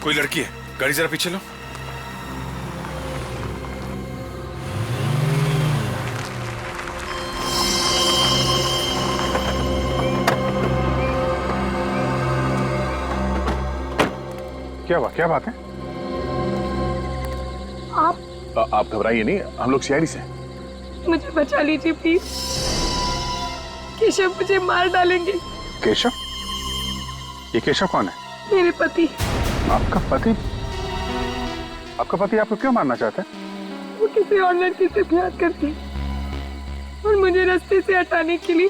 कोई लड़की है, गाड़ी जरा पीछे लो। क्या हुआ, क्या बात है? आप घबराइए नहीं, हम लोग सीआईडी से हैं। मुझे बचा लीजिए प्लीज। केशव मुझे मार डालेंगे। केशव? ये केशव कौन है? मेरे पति। आपका पति? आपका पति आपको क्यों मारना चाहता है? वो किसी और लड़की से प्यार करती और मुझे रास्ते से हटाने के लिए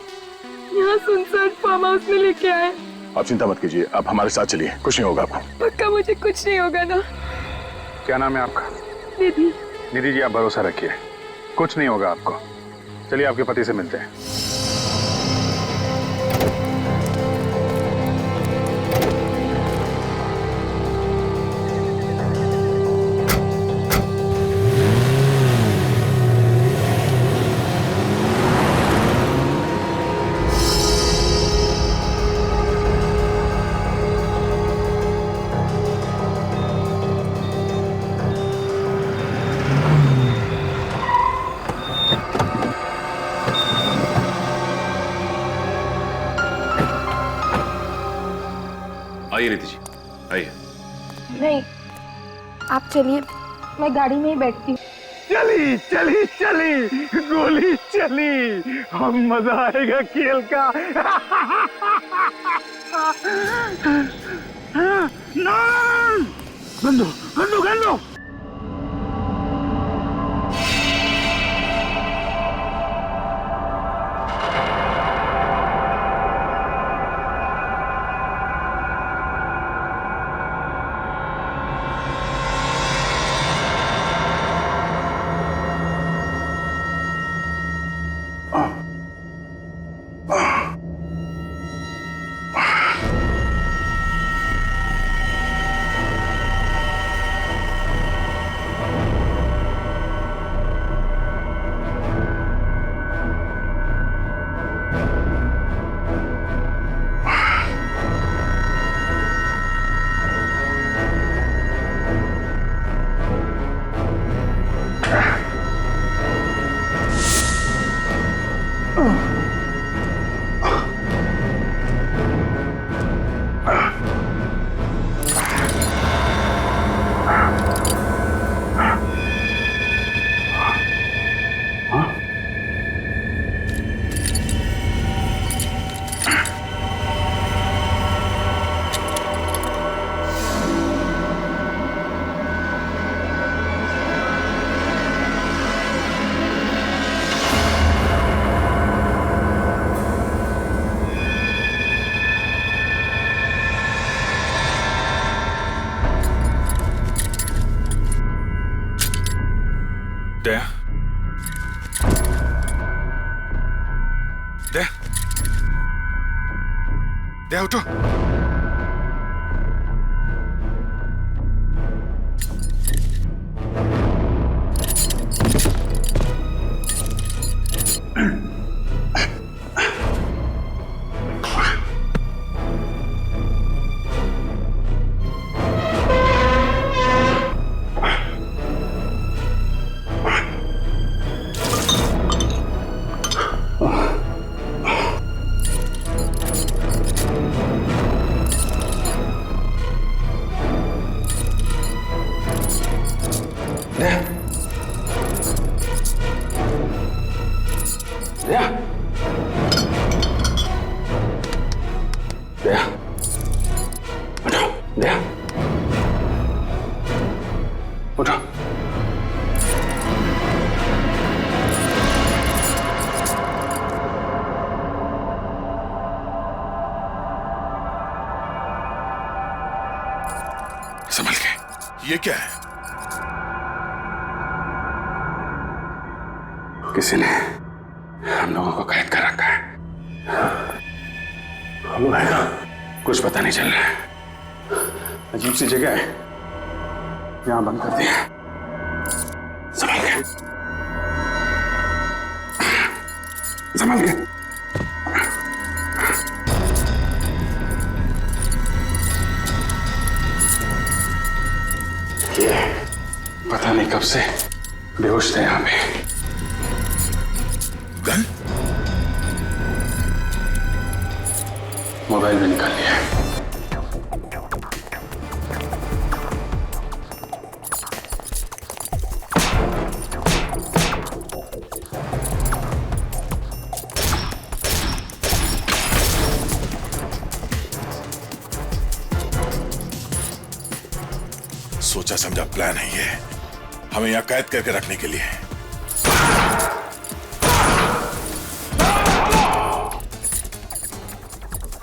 यहाँ सुनसान फार्म हाउस में लेके आए। आप चिंता मत कीजिए, आप हमारे साथ चलिए, कुछ नहीं होगा आपको। पक्का मुझे कुछ नहीं होगा ना? क्या नाम है आपका? निधि। निधि जी, आप भरोसा रखिए, कुछ नहीं होगा आपको। चलिए आपके पति से मिलते हैं। आइए निधि जी, आइए। नहीं, आप चलिए, मैं गाड़ी में ही बैठती हूँ। चली चली चली, गोली चली, हम मजा आएगा खेल का। गंदू गंदू गंदू। दया, दया, दया उठो। उठो। संभल के। ये क्या है? किसी ने हम लोगों को कैद कर रखा है। हम लोग कुछ पता नहीं चल रहा है। अजीब सी जगह है, यहां बंद कर दिया। संभल के, संभल के। कब से बेहोश थे यहाँ पे। गन? मोबाइल भी निकाल लिया। सोचा समझा प्लान है ये, हमें यहाँ कैद करके रखने के लिए।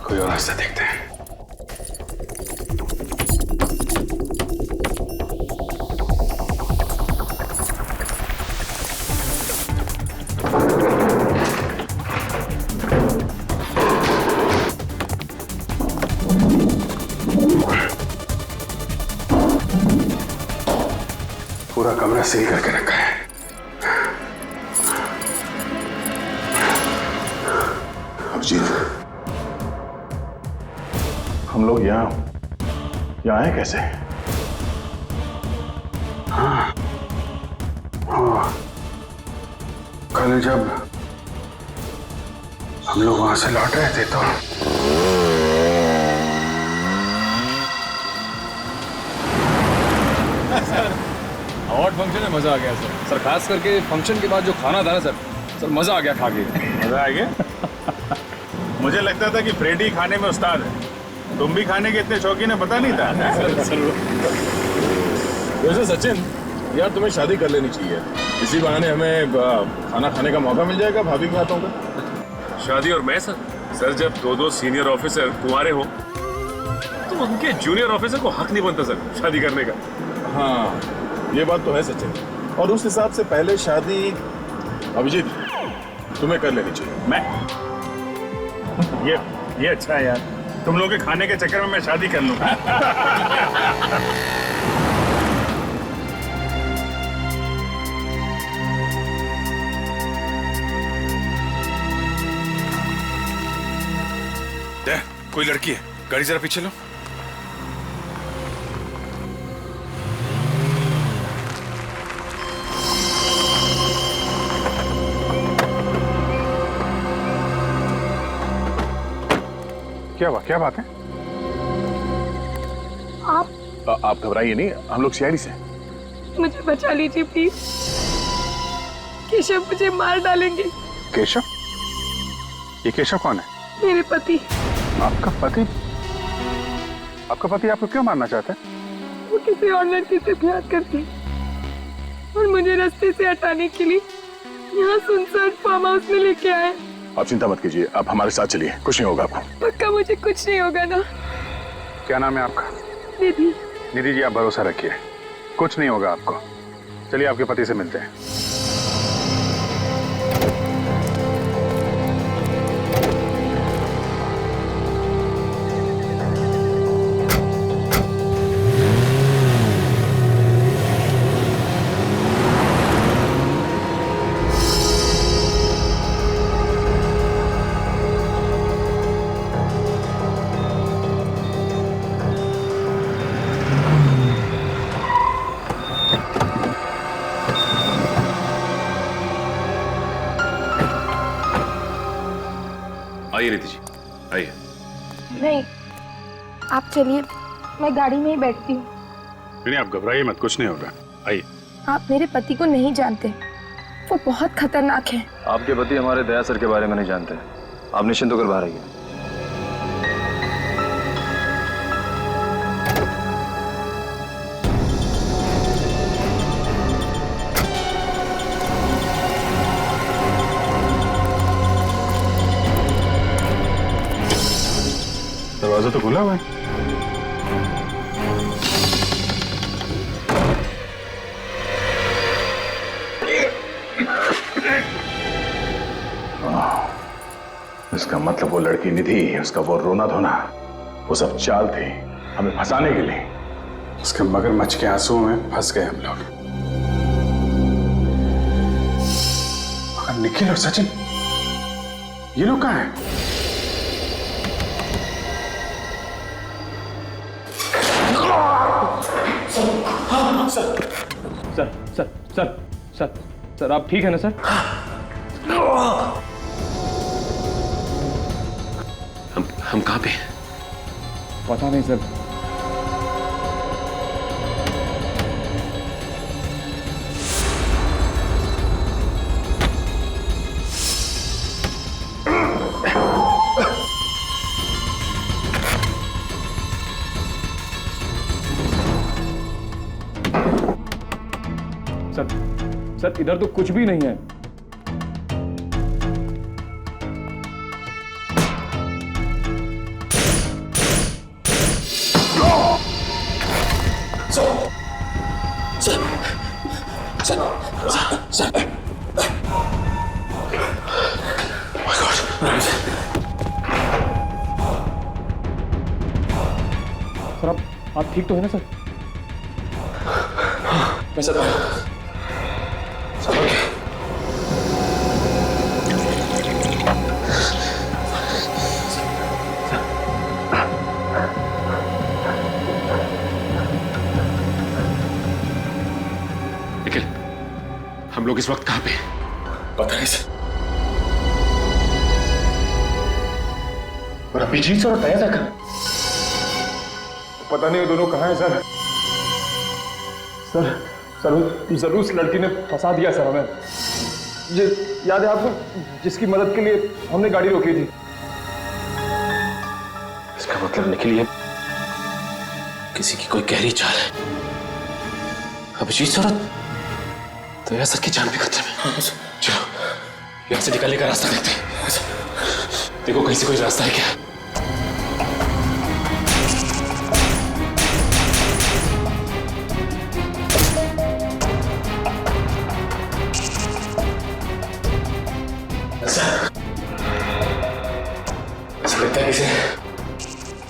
कोई और रास्ता देखते हैं। पूरा कमरा सील करके रखा है। अभिजीत, हम लोग यहाँ आए कैसे? हाँ, कल जब हम लोग वहां से लौट रहे थे तो अवार्ड फंक्शन में मजा आ गया सर खास करके फंक्शन के बाद जो खाना था ना सर मजा आ गया खा के। मजा आ गया। मुझे लगता था कि फ्रेडी खाने में उस्ताद है, तुम भी खाने के इतने शौकीन है पता नहीं था। वैसे सचिन यार तुम्हें शादी कर लेनी चाहिए, इसी बहाने हमें खाना खाने का मौका मिल जाएगा भाभी के हाथों का। शादी और मैं सर जब दो सीनियर ऑफिसर कुंवारे हो तो उनके जूनियर ऑफिसर को हक नहीं बनता सर शादी करने का। हाँ ये बात तो है सचिन, और उस हिसाब से पहले शादी अभिजीत तुम्हें कर लेनी चाहिए। मैं ये अच्छा है यार, तुम लोग के खाने के चक्कर में मैं शादी कर लूंगा। कोई लड़की है, गाड़ी जरा पीछे लो। क्या बात है? आप घबराइए नहीं, हम लोग सीआईडी से। मुझे बचा लीजिए प्लीज, केशव मुझे मार डालेंगे। केशव? ये केशव कौन है? मेरे पति। आपका पति? आपका पति आपको क्यों मारना चाहता है? वो किसी और लड़की से प्यार करती और मुझे रास्ते से हटाने के लिए यहाँ सुनसान फार्म हाउस में लेके आए। आप चिंता मत कीजिए, आप हमारे साथ चलिए, कुछ नहीं होगा आपको। पक्का मुझे कुछ नहीं होगा ना? क्या नाम है आपका? निधि। निधि जी, आप भरोसा रखिए, कुछ नहीं होगा आपको। चलिए आपके पति से मिलते हैं। आइए रीति जी, आइए। नहीं, आप चलिए, मैं गाड़ी में ही बैठती हूँ। नहीं, आप घबराइए मत, कुछ नहीं होगा, आइए। आप मेरे पति को नहीं जानते, वो बहुत खतरनाक है। आपके पति हमारे दया सर के बारे में नहीं जानते, आप निश्चिंत होकर बाहर आइए। दरवाजा तो खुला हुआ है। इसका मतलब वो लड़की निधि, उसका वो रोना धोना, वो सब चाल थी हमें फंसाने के लिए। उसके मगरमच्छ के आंसुओं में फंस गए हम लोग। मगर निखिल और सचिन, ये लोग कहाँ हैं? सर सर सर सर आप ठीक है ना सर? हम कहाँ पे? पता नहीं सर। सर सर इधर तो कुछ भी नहीं है। सर आप ठीक तो है ना सर? मैं सर निखिल, हम लोग इस वक्त कहाँ पे? पता नहीं सर। और अभिजीत सर तय था कहाँ? पता नहीं वो दोनों कहाँ हैं सर। सर सर जरूर उस लड़की ने फंसा दिया सर हमें। याद है आपको, जिसकी मदद के लिए हमने गाड़ी रोकी थी? इसका मतलब निकली है किसी की कोई गहरी चाल है। अभिजीत सर तो यह सर की जान भी खतरे में। चलो यहां से निकलने का रास्ता देखते हैं। देखो कहीं से कोई रास्ता है क्या? ऐसा लगता है किसी ने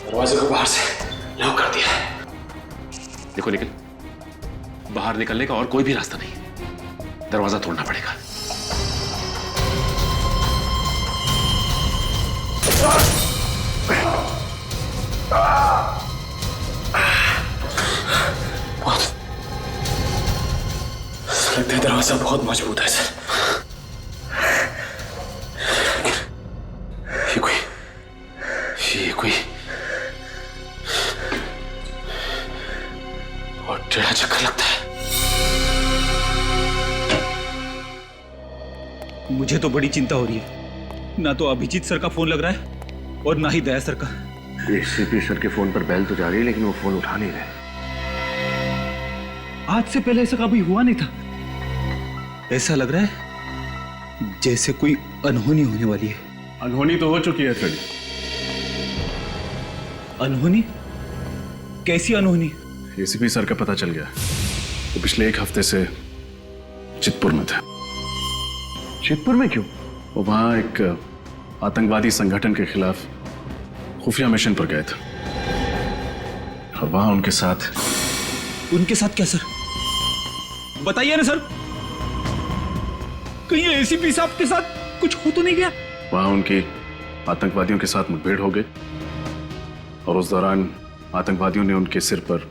दरवाजे को बाहर से लॉक कर दिया है। देखो निखिल, बाहर निकलने का और कोई भी रास्ता नहीं, दरवाजा तोड़ना पड़ेगा। लगता है दरवाजा बहुत मजबूत है सर। ये कोई और टेढ़ा चक्कर लगता है। मुझे तो बड़ी चिंता हो रही है। ना तो अभिजीत सर का फोन लग रहा है और ना ही दया सर का। एसीपी सर के फोन पर बेल तो जा रही है, लेकिन वो फोन उठा नहीं रहे। आज से पहले ऐसा कभी हुआ नहीं था। ऐसा लग रहा है जैसे कोई अनहोनी होने वाली है। अनहोनी तो हो चुकी है थोड़ी। अनहोनी? कैसी अनहोनी? एसीपी सर का पता चल गया। वो पिछले एक हफ्ते से चितपुर में थे। चितपुर में क्यों? वो वहां एक आतंकवादी संगठन के खिलाफ खुफिया मिशन पर गए थे और वहां उनके साथ क्या सर? बताइए ना सर, कहीं एसीपी साहब के साथ कुछ हो तो नहीं गया? वहां उनकी आतंकवादियों के साथ मुठभेड़ हो गई और उस दौरान आतंकवादियों ने उनके सिर पर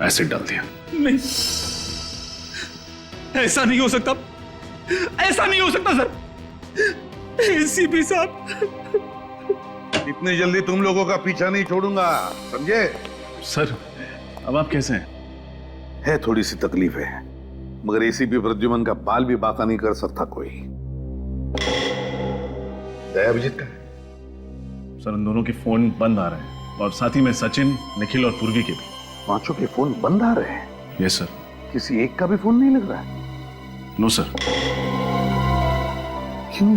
एसिड डाल दिया। नहीं, ऐसा नहीं हो सकता। ऐसा नहीं हो सकता सर। एसीपी साहब, इतनी जल्दी तुम लोगों का पीछा नहीं छोड़ूंगा, समझे? सर अब आप कैसे हैं? है थोड़ी सी तकलीफ है, मगर एसीपी प्रद्युमन का बाल भी बाका नहीं कर सकता कोई। दया अभिजीत का? सर उन दोनों के फोन बंद आ रहे हैं और साथ ही में सचिन, निखिल और पूर्वी के भी। पांचों के फोन बंद आ रहे हैं? Yes sir. किसी एक का भी फोन नहीं लग रहा है? No sir. क्यों?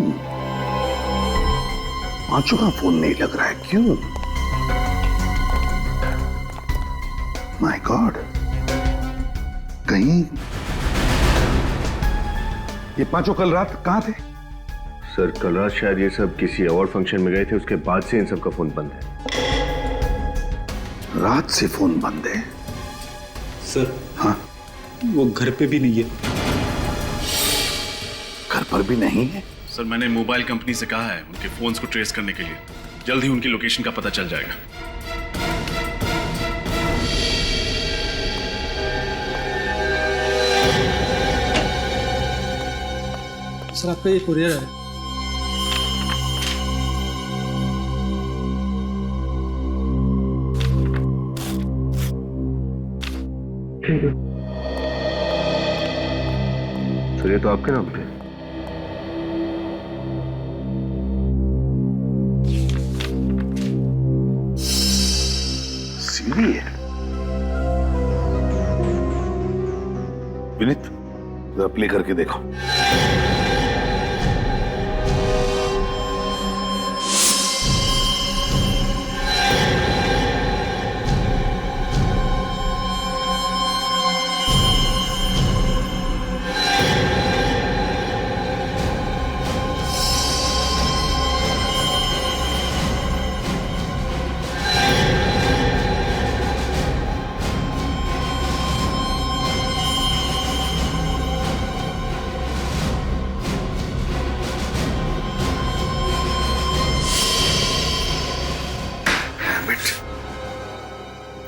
पांचों का फोन नहीं लग रहा है, क्यों? माय गॉड, कहीं ये पांचों कल रात कहां थे? सर कल रात शायद ये सब किसी अवार्ड फंक्शन में गए थे, उसके बाद से इन सब का फोन बंद है। रात से फोन बंद है? सर हाँ, वो घर पे भी नहीं है। घर पर भी नहीं है? सर मैंने मोबाइल कंपनी से कहा है उनके फोन्स को ट्रेस करने के लिए। जल्द ही उनकी लोकेशन का पता चल जाएगा। सर आपका ये कुरियर है। सर ये तो आपके नाम पे। सीढ़ी है। विनीत जरा प्ले करके देखो।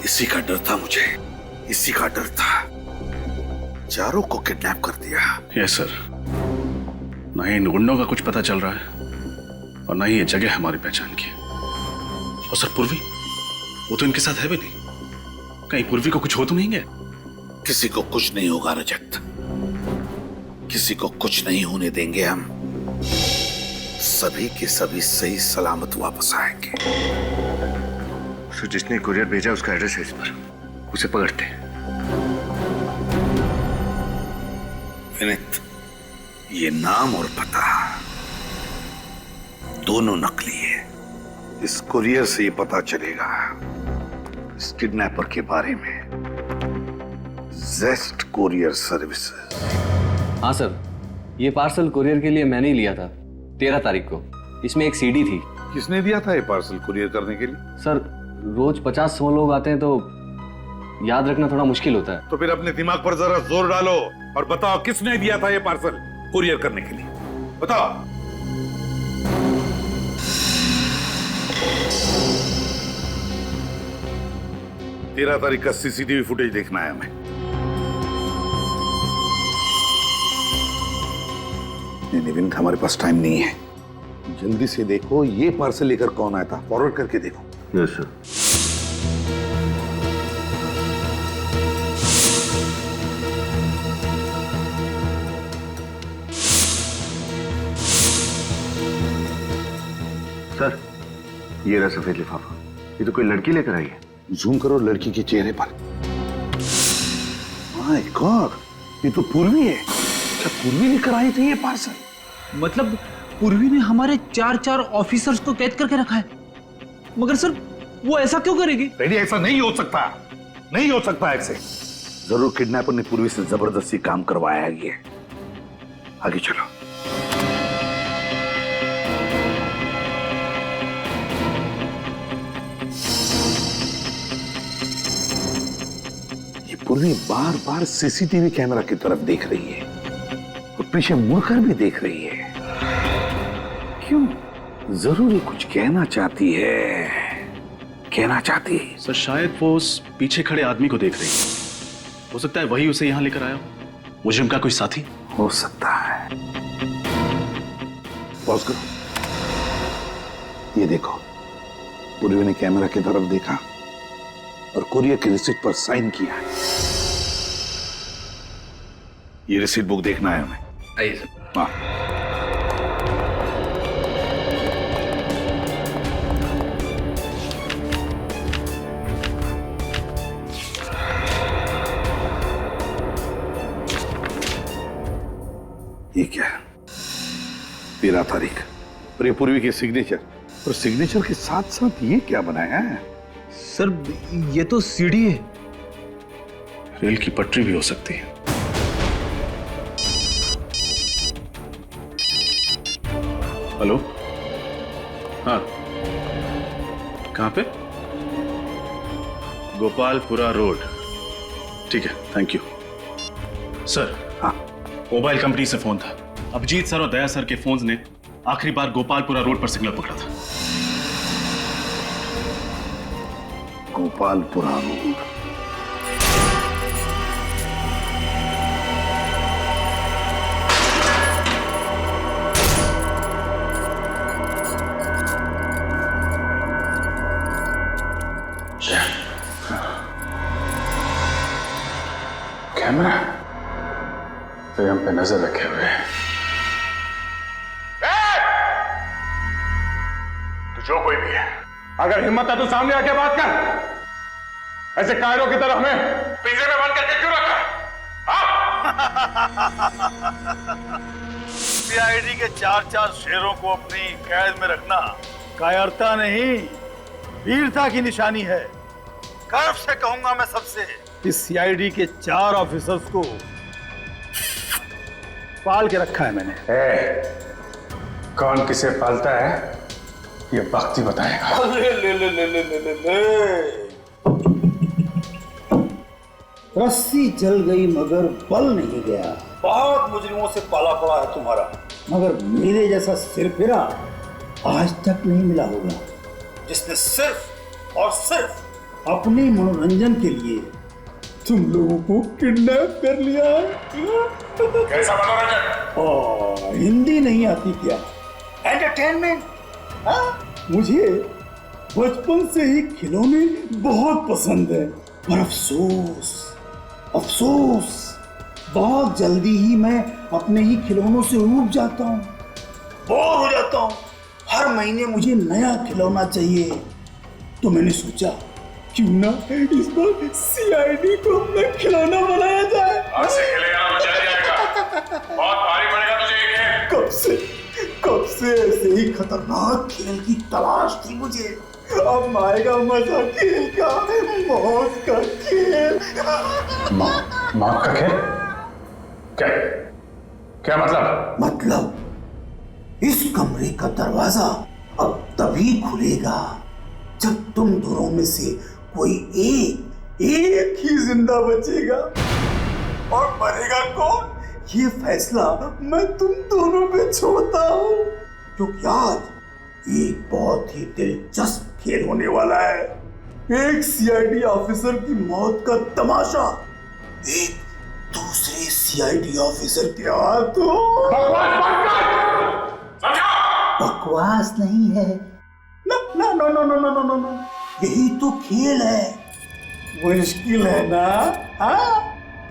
इसी का डर था मुझे, इसी का डर था। चारों को किडनैप कर दिया। Yes sir. ना ही इन गुंडों का कुछ पता चल रहा है और ना ही ये जगह हमारी पहचान की। और सर पूर्वी, वो तो इनके साथ है भी नहीं। कहीं पूर्वी को कुछ हो तो नहीं गया? किसी को कुछ नहीं होगा रजत, किसी को कुछ नहीं होने देंगे हम। सभी के सभी सही सलामत वापस आएंगे। सर जिसने कुरियर भेजा उसका एड्रेस है इस पर, उसे पकड़ते हैं। विनीत, ये नाम और पता दोनों नकली है। इस कुरियर से ये पता चलेगा इस किडनैपर के बारे में। जेस्ट कुरियर सर्विसेज। हाँ सर, ये पार्सल कुरियर के लिए मैंने ही लिया था 13 तारीख को। इसमें एक सीडी थी। किसने दिया था ये पार्सल कुरियर करने के लिए? सर रोज 50-100 लोग आते हैं तो याद रखना थोड़ा मुश्किल होता है। तो फिर अपने दिमाग पर जरा जोर डालो और बताओ किसने दिया था ये पार्सल कुरियर करने के लिए? बताओ। तेरह तारीख का सीसीटीवी फुटेज देखना है हमें। नहीं विनीत, हमारे पास टाइम नहीं है। जल्दी से देखो ये पार्सल लेकर कौन आया था, फॉरवर्ड करके देखो। Yes sir. सर ये रहा सफेद लिफाफा। ये तो कोई लड़की लेकर आई है। जूम करो लड़की के चेहरे पर। माय गॉड, ये तो पूर्वी है। क्या पूर्वी लेकर आई थी ये पार्सल? मतलब पूर्वी ने हमारे 4 ऑफिसर्स को कैद करके रखा है। मगर सर वो ऐसा क्यों करेगी? रेडी, ऐसा नहीं हो सकता, नहीं हो सकता ऐसे। जरूर किडनैपर ने पूर्वी से जबरदस्ती काम करवाया है ये। आगे चलो। ये पूर्वी बार बार सीसीटीवी कैमरा की तरफ देख रही है और पीछे मुड़कर भी देख रही है। क्यों? जरूरी कुछ कहना चाहती है, कहना चाहती है। सर शायद वो उस पीछे खड़े आदमी को देख रही है। हो सकता है वही उसे यहां लेकर आया हो। मुजरिम का कोई साथी हो सकता है। पॉज करो। ये देखो, पूर्वी ने कैमरा की तरफ देखा और कुरियर की रिसीट पर साइन किया। ये रिसीट बुक देखना है हमें। आइए सर। हाँ। ये क्या है? 13 तारीख और ये पूर्वी की सिग्नेचर, और सिग्नेचर के साथ साथ ये क्या बनाया है? सर ये तो सीढ़ी है। रेल की पटरी भी हो सकती है। हेलो, हाँ कहाँ पे? गोपालपुरा रोड। ठीक है, थैंक यू सर। हाँ, मोबाइल कंपनी से फोन था। अभिजीत सर और दया सर के फोन्स ने आखिरी बार गोपालपुरा रोड पर सिग्नल पकड़ा था। गोपालपुरा रोड। कैमरा तो हम पे नजर रखे हुए हैं। तो जो कोई भी है, अगर हिम्मत है तो सामने आके बात कर। ऐसे कायरों की तरह हमें पिंजरे में बंद करके क्यों रखा? सीआईडी के 4-4 शेरों को अपनी कैद में रखना कायरता नहीं, वीरता की निशानी है। गर्व से कहूंगा मैं सबसे, इस सीआईडी के 4 ऑफिसर्स को पाल के रखा है मैंने। कौन किसे पालता है ये वक्त ही बताएगा। रस्सी जल गई मगर बल नहीं गया। बहुत मुजरिमों से पाला पड़ा है तुम्हारा, मगर मेरे जैसा सिरफिरा आज तक नहीं मिला होगा, जिसने सिर्फ और सिर्फ अपने मनोरंजन के लिए तुम लोगों को किडनैप कर लिया। कैसा मनोरंजन? हिंदी नहीं आती क्या? एंटरटेनमेंट। मुझे बचपन से ही खिलौने बहुत पसंद है, पर अफसोस बहुत जल्दी ही मैं अपने ही खिलौनों से ऊब जाता हूँ, बोर हो जाता हूँ। हर महीने मुझे नया खिलौना चाहिए, तो मैंने सोचा क्यों ना इस बार सीआईडी को अपना खिलौना बनाया जाए। आज से खेलेगा तो चल जाएगा, बहुत भारी पड़ेगा तुझे ये खेल। कब से ऐसे ही खतरनाक खेल की तलाश थी मुझे। अब आएगा मजा खेल का, मौत का खेल। मौत का खेल? क्या मतलब इस कमरे का दरवाजा अब तभी खुलेगा जब तुम दोनों में से कोई एक ही जिंदा बचेगा, और मरेगा कौन ये फैसला मैं तुम दोनों पे छोड़ता हूँ, क्योंकि आज एक बहुत ही दिलचस्प खेल होने वाला है। एक सीआईडी ऑफिसर की मौत का तमाशा एक दूसरे सीआईडी ऑफिसर के हाथों। बकवास नहीं है, नो, यही तो खेल है। मुश्किल है ना?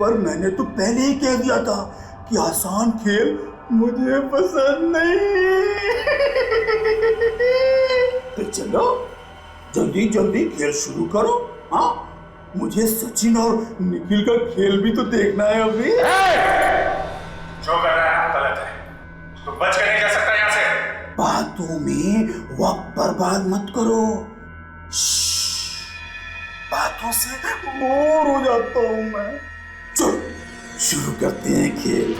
पर मैंने तो पहले ही कह दिया था कि आसान खेल मुझे पसंद नहीं। तो चलो जल्दी खेल शुरू करो। हाँ, मुझे सचिन और निखिल का खेल भी तो देखना है अभी। जो कर रहा है गलत है, तो बच कर नहीं जा सकता यहाँ से। बातों में वक्त बर्बाद मत करो। बातों से बोर हो जाता हूँ मैं। चलो शुरू करते हैं खेल।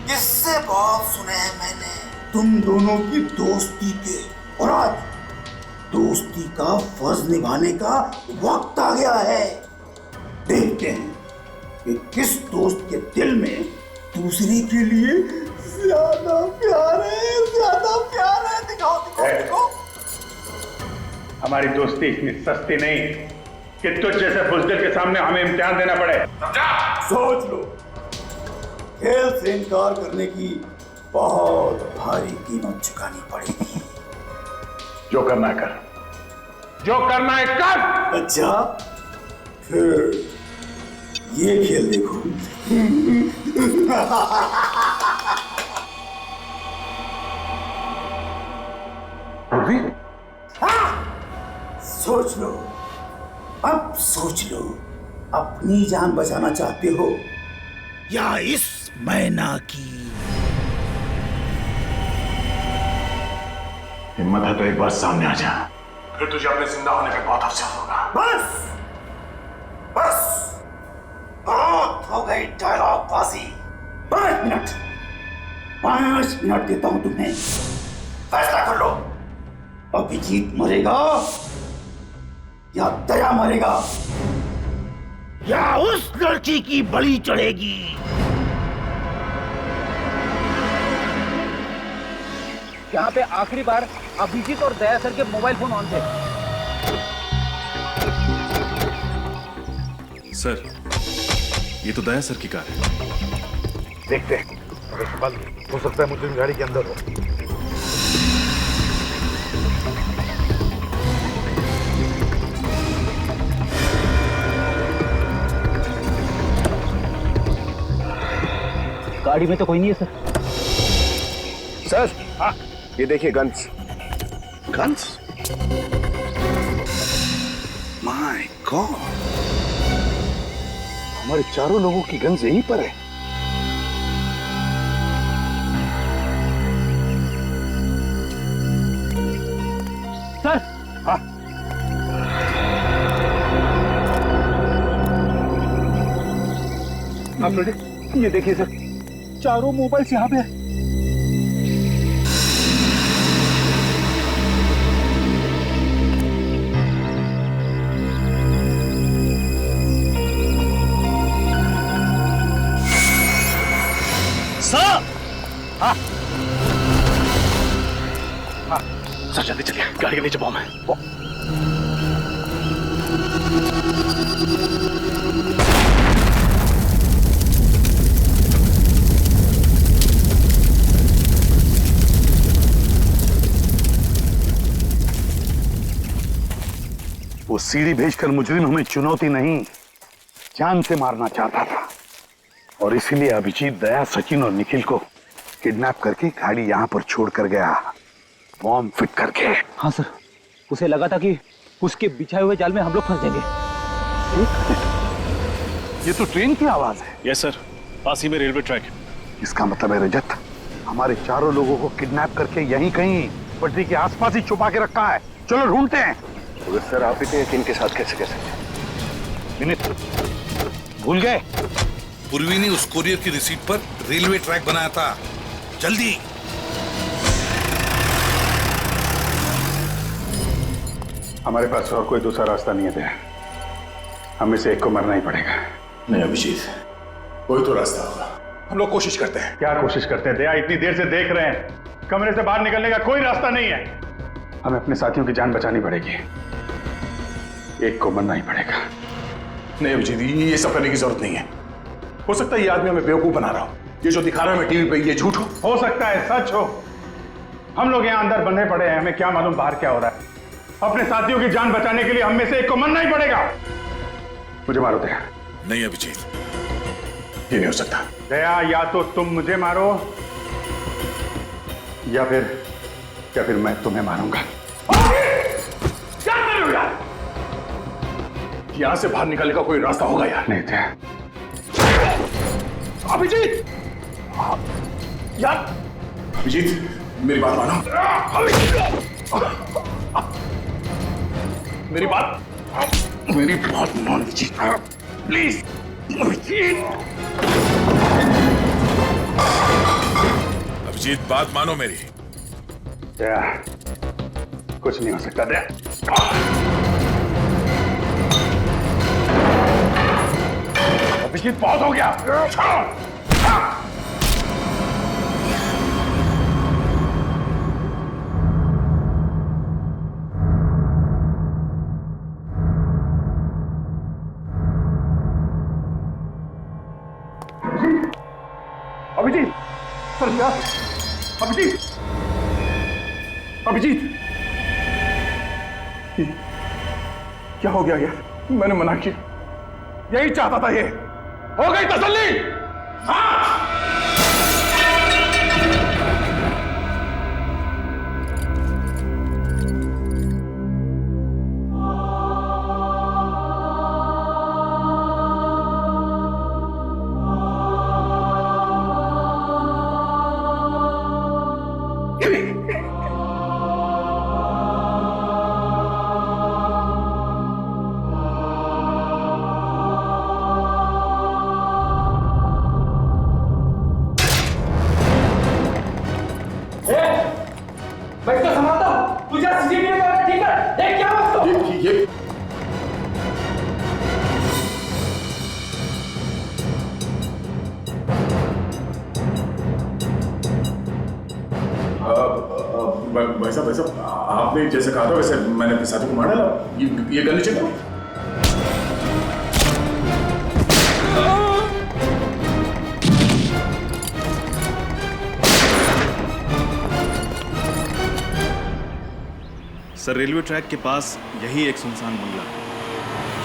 किससे बहुत सुने हैं मैंने तुम दोनों की दोस्ती के, और आज दोस्ती का फर्ज निभाने का वक्त आ गया है। देखते हैं कि किस दोस्त के दिल में दूसरे के लिए ज्यादा प्यार है। दिखाओ। हमारी दोस्ती इतनी सस्ती नहीं कि तुझ जैसे बुज़दिल के सामने हमें इम्तिहान देना पड़े। सोच लो, खेल से इनकार करने की बहुत भारी कीमत चुकानी पड़ेगी। जो करना है कर। अच्छा, फिर ये खेल देखो। सोच लो, अपनी जान बचाना चाहते हो या इस मैना की? हिम्मत है तो एक बार सामने आ जा, फिर तुझे अपने जिंदा होने पे बहुत अफसोस होगा। बस बहुत हो गई डायलॉग बाजी। 5 मिनट देता हूं तुम्हें, फैसला कर लो। अभिजीत मरेगा या दया मरेगा, या उस लड़की की बलि चढ़ेगी। यहाँ पे आखिरी बार अभिजीत और दया सर के मोबाइल फोन ऑन थे। सर, ये तो दया सर की कार है। देखते हैं, हो सकता है मुझे गाड़ी के अंदर हो। गाड़ी में तो कोई नहीं है सर। सर हाँ ये देखिए गन्स। गन्स? माय गॉड, हमारे चारों लोगों की गन्स यहीं पर है। सर हाँ आप लोग ये देखिए सर, चारों मोबाइल्स यहाँ पे है। सर हाँ हाँ सर जल्दी चलिए, गाड़ी के नीचे बॉम्ब है। वो सीढ़ी भेजकर मुजरिम हमें चुनौती नहीं, जान से मारना चाहता था, और इसीलिए अभिजीत, दया, सचिन और निखिल को किडनैप करके गाड़ी यहाँ पर छोड़कर गया, बॉम्ब फिट करके। हाँ सर, उसे लगा था कि उसके बिछाए हुए जाल में हम लोग फंस जाएंगे। ये तो ट्रेन की आवाज है। यस सर, पास ही में रेलवे ट्रैक है। इसका मतलब है रजत हमारे चारों लोगों को किडनैप करके यहीं कहीं पटरी के आसपास ही छुपा के रखा है। चलो ढूंढते हैं। तो सर आप इतने यकीन के साथ कैसे कह सकते हैं? विनीत, भूल गए? पूर्वी ने उस कोरियर की रिसीट पर रेलवे ट्रैक बनाया था। जल्दी। हमारे पास और कोई दूसरा रास्ता नहीं है दया, हमें से एक को मरना ही पड़ेगा। नहीं अभिजीत, कोई तो रास्ता होगा, हम लोग कोशिश करते हैं। क्या कोशिश करते हैं दया? इतनी देर से देख रहे हैं, कमरे से बाहर निकलने का कोई रास्ता नहीं है। हमें अपने साथियों की जान बचानी पड़ेगी, एक को मरना ही पड़ेगा। नहीं अभिजीत, ये सब करने की जरूरत नहीं है। हो सकता है ये आदमी हमें बेवकूफ बना रहा हो, ये जो दिखा रहा है टीवी पे ये झूठ हो सकता है सच हो। हम लोग यहाँ अंदर बंधे पड़े हैं, हमें क्या मालूम बाहर क्या हो रहा है। अपने साथियों की जान बचाने के लिए हम में से एक को मरना ही पड़ेगा। मुझे मारो दया। नहीं अभिजीत, ये नहीं हो सकता। दया, या तो तुम मुझे मारो या फिर मैं तुम्हें मारूंगा। क्या कर रहे हो यार? यहां से बाहर निकलने का कोई रास्ता होगा यार? नहीं दया। अभिजीत यार, अभिजीत मेरी बात मानो। मेरी बात मान लीजिए प्लीज। अभिजीत बात मानो मेरी। दया, कुछ नहीं हो सकता दया। अभिजीत बहुत हो गया। अभिजीत, सर क्या? अभिजीत, अभिजीत, क्या हो गया यार? मैंने मना किया, यही चाहता था। ये हो गई तसल्ली? हाँ। भाई साहब, आपने जैसे कहा था वैसे मैंने अपने साथी को मार डाला। ये गन नीचे करो। सर रेलवे ट्रैक के पास यही एक सुनसान बंगला है,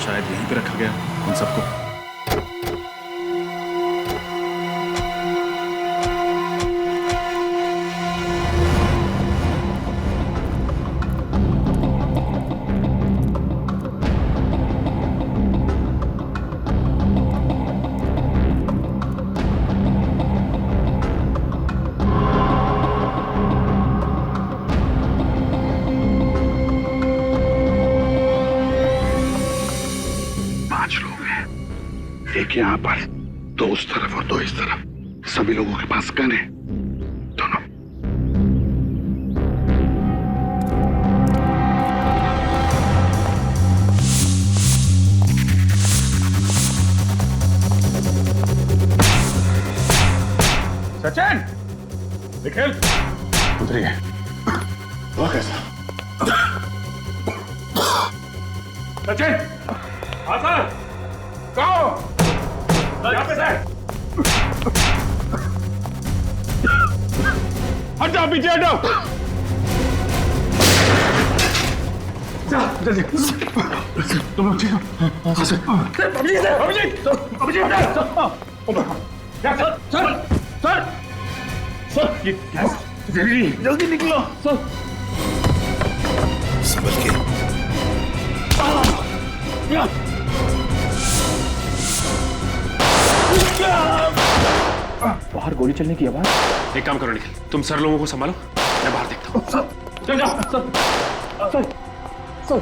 शायद यहीं पे रखा गया उन सबको। एक यहाँ पर, दो उस तरफ और दो इस तरफ। सभी लोगों के पास गन है, दोनों। सचिन, निखिल, उतरिए। वो कैसा? सचिन, हाँ सर, कहो, यहाँ पे सर। हटाओ, पीछे हटाओ। जल्दी, तुम लोग ठीक हो? हाँ सर। अभिजीत, अभिजीत, अभिजीत, हटाओ। सर, सर, सर, सर, ये गैस जल्दी निकलो सर। संभल के। बाहर गोली चलने की आवाज। एक काम करो निखिल, तुम सर लोगों को संभालो, मैं बाहर देखता हूँ। चल जाओ sir, sir, sir.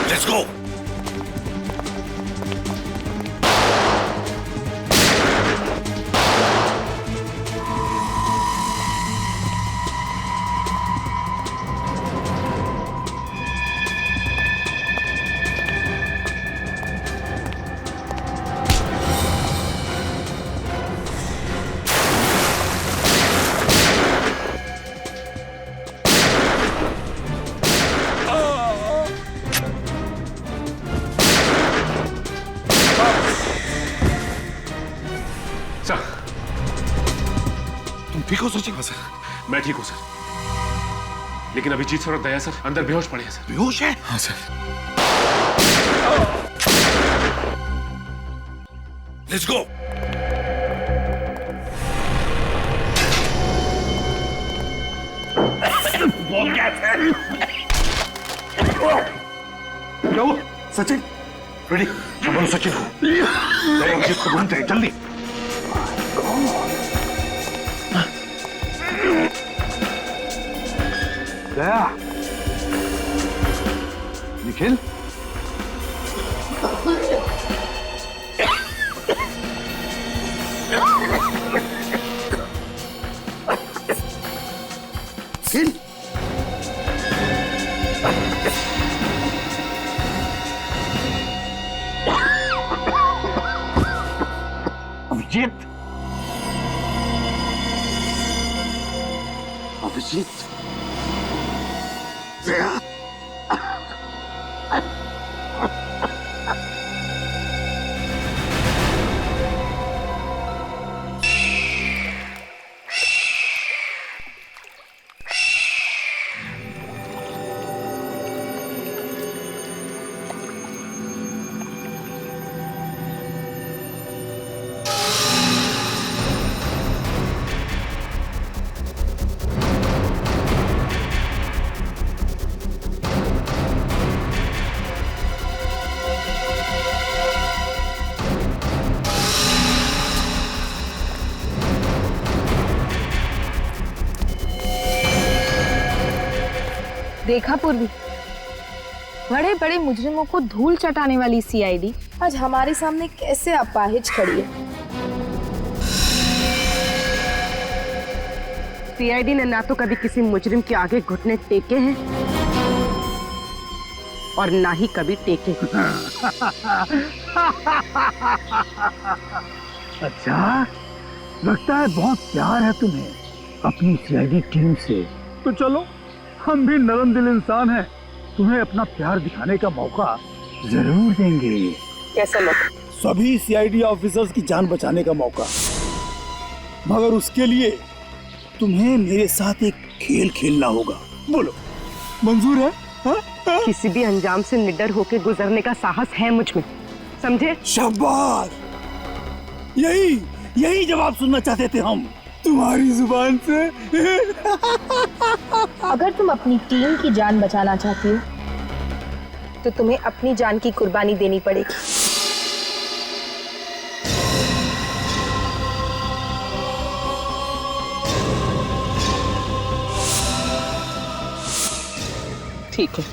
Let's go. तुम ठीक हो सचिन? हाँ सर, मैं ठीक हूँ सर, लेकिन अभिजीत सर और दया सर अंदर बेहोश पड़े हैं सर। बेहोश है? हाँ सर। Let's go. क्या हुआ? सचिन, रेडी? संभालो सचिन को। दया अभिजीत को ढूंढते हैं, जल्दी। दया, निखिल, निखिल, अभिजीत, अभिजीत, दया, देखा पूर्वी, बड़े बड़े मुजरिमों को धूल चटाने वाली सीआईडी आज हमारे सामने कैसे अपाहिज खड़ी है। सीआईडी ने ना तो कभी किसी मुजरिम के आगे घुटने टेके हैं और ना ही कभी टेके। अच्छा, लगता है बहुत प्यार है तुम्हें अपनी सीआईडी टीम से। तो चलो, हम भी नरम दिल इंसान हैं, तुम्हें अपना प्यार दिखाने का मौका जरूर देंगे। कैसा मौका? सभी सीआईडी ऑफिसर्स की जान बचाने का मौका, मगर उसके लिए तुम्हें मेरे साथ एक खेल खेलना होगा। बोलो, मंजूर है? हा? किसी भी अंजाम से निडर होकर गुजरने का साहस है मुझ में, समझे? शाबाश, यही जवाब सुनना चाहते थे हम तुम्हारी जुबान से। अगर तुम अपनी टीम की जान बचाना चाहती हो तो तुम्हें अपनी जान की कुर्बानी देनी पड़ेगी। ठीक है,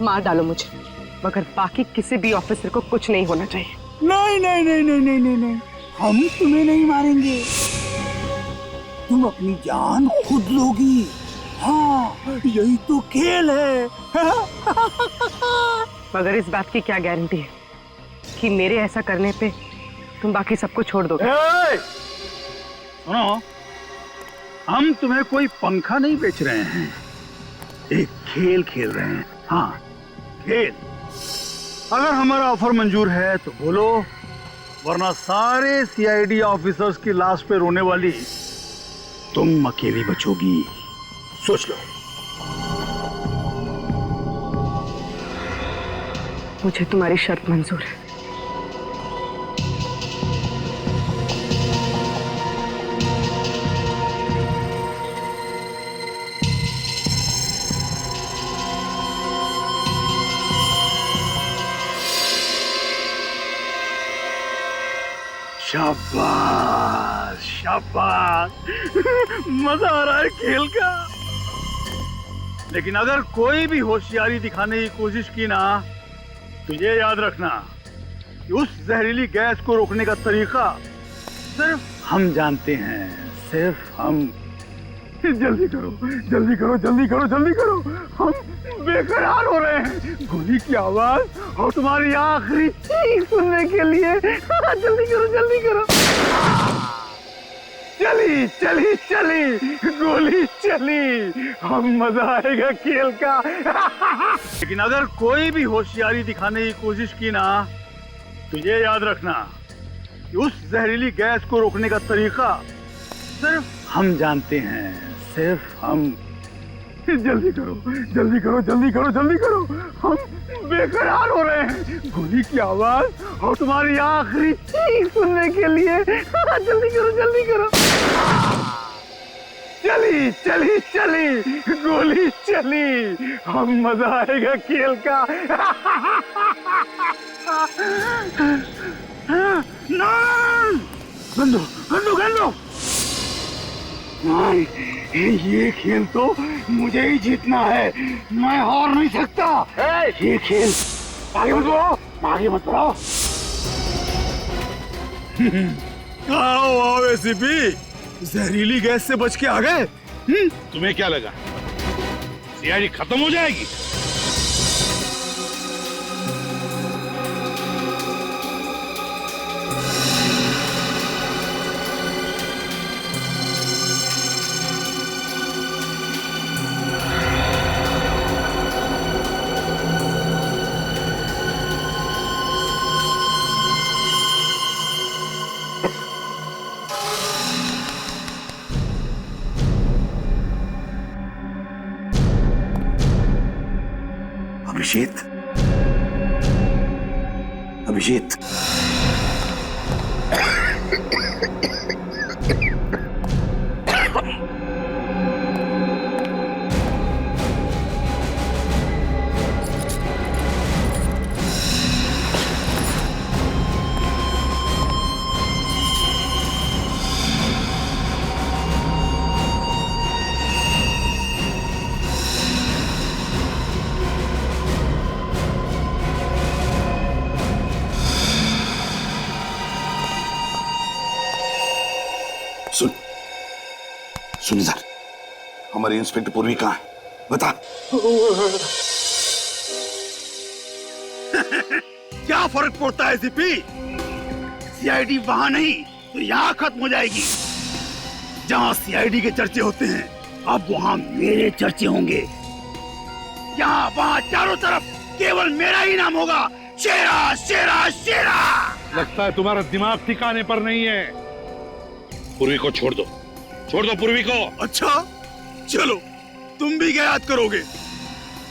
मार डालो मुझे, मगर बाकी किसी भी ऑफिसर को कुछ नहीं होना चाहिए। नहीं नहीं नहीं नहीं नहीं नहीं नहीं, हम तुम्हें नहीं मारेंगे, तुम अपनी जान खुद लोगी। हाँ, यही तो खेल है। मगर इस बात की क्या गारंटी है कि मेरे ऐसा करने पे तुम बाकी सबको छोड़ दोगे? सुनो, हम तुम्हें कोई पंखा नहीं बेच रहे हैं, एक खेल खेल रहे हैं। हाँ, खेल। अगर हमारा ऑफर मंजूर है तो बोलो, वरना सारे सीआईडी ऑफिसर्स की लाश पे रोने वाली तुम अकेली बचोगी। सोच लो। मुझे तुम्हारी शर्त मंजूर है। शाबाश शाबाश, मजा आ रहा है खेल का। लेकिन अगर कोई भी होशियारी दिखाने की कोशिश की ना, तो ये याद रखना कि उस जहरीली गैस को रोकने का तरीका सिर्फ हम जानते हैं, सिर्फ हम। जल्दी करो जल्दी करो जल्दी करो जल्दी करो, हम बेकरार हो रहे हैं गोली की आवाज और तुम्हारी आखिरी चीख सुनने के लिए। जल्दी करो जल्दी करो। चली चली चली गोली चली, हम मजा आएगा खेल का। लेकिन अगर कोई भी होशियारी दिखाने की कोशिश की ना, तो ये याद रखना कि उस जहरीली गैस को रोकने का तरीका सिर्फ हम जानते हैं, सिर्फ हम। जल्दी करो जल्दी करो जल्दी करो जल्दी करो, हम बेकरार हो रहे हैं गोली की आवाज और तुम्हारी आखिरी चीख सुनने के लिए। जल्दी करो जल्दी करो। चली चली चली गोली चली, हम मजा आएगा खेल का। गंदो गंदो गंदो, ये खेल तो मुझे ही जीतना है, मैं हार नहीं सकता। ये खेल आगे मत बढ़ो, आगे मत बढ़ो। आओ आओ एसीपी, जहरीली गैस से बच के आ गए। तुम्हें क्या लगा सीआईडी खत्म हो जाएगी? अभिजीत, अभिजीत, सुन इधर, हमारी इंस्पेक्टर पूर्वी कहाँ है? बता। क्या फर्क पड़ता है सीपी? सीआईडी वहां नहीं तो यहाँ खत्म हो जाएगी। जहाँ सीआईडी के चर्चे होते हैं, अब वहाँ मेरे चर्चे होंगे। यहाँ वहाँ चारों तरफ केवल मेरा ही नाम होगा, शेरा शेरा शेरा। लगता है तुम्हारा दिमाग ठिकाने पर नहीं है। पूर्वी को छोड़ दो पूर्वी को। अच्छा चलो, तुम भी क्या याद करोगे?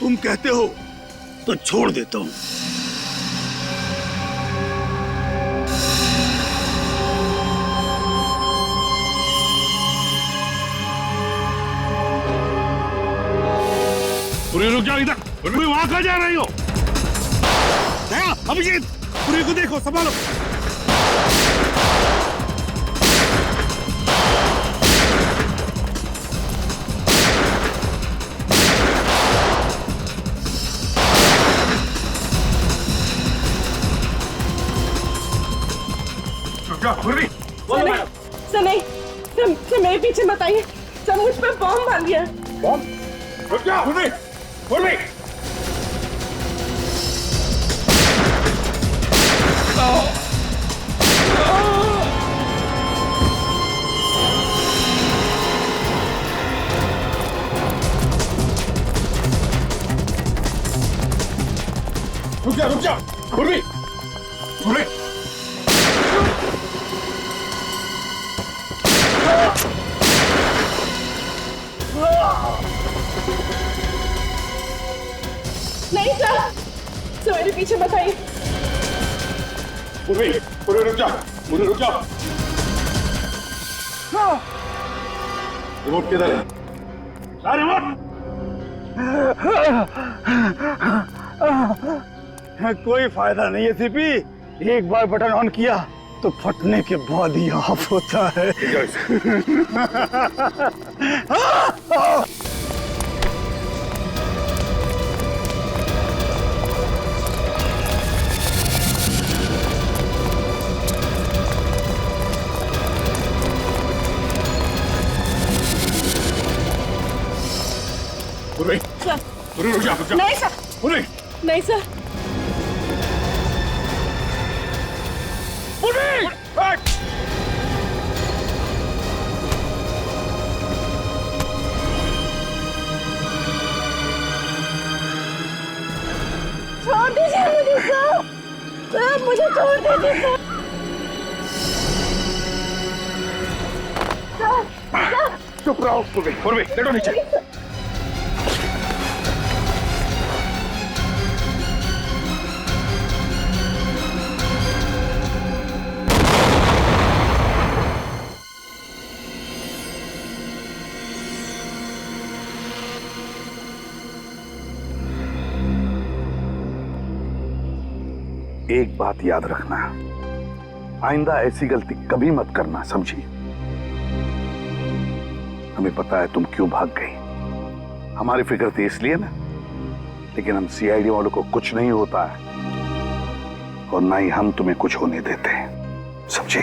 तुम कहते हो तो छोड़ देता हूँ। पूर्वी रुक जाओ इधर। पूर्वी वहां कहाँ जा रही हो? अभिजीत, पूर्वी को देखो, संभालो। जाओ पूर्वी। बोलो मैडम। सर नहीं, सर मेरे पीछे मत आइए, सर मुझ पर बॉम्ब मार दिया। बॉम्ब? रुक जाओ पूर्वी, पूर्वी। रुक जा पूर्वी, पूर्वी। नहीं सर, सर मेरे पीछे मत आइए। पूर्वी, पूर्वी रुक जा, पूर्वी रुक जा। रिमोट किधर है? रिमोट। कोई फायदा नहीं है सीपी, एक बार बटन ऑन किया तो फटने के बाद ही ऑफ होता है। पूर्वी, सर पूर्वी रुक जा, रुक जा। नहीं सर, पूर्वी, नहीं सर। पूर्वी। छोड़ दीजिए मुझे सर, सर मुझे छोड़ दीजिए सर। सर चुप रहो पूर्वी, पूर्वी लेटो नीचे। एक बात याद रखना, आइंदा ऐसी गलती कभी मत करना, समझी? हमें पता है तुम क्यों भाग गई, हमारी फिक्र थी इसलिए ना, लेकिन हम सीआईडी वालों को कुछ नहीं होता है और ना ही हम तुम्हें कुछ होने देते हैं, समझे?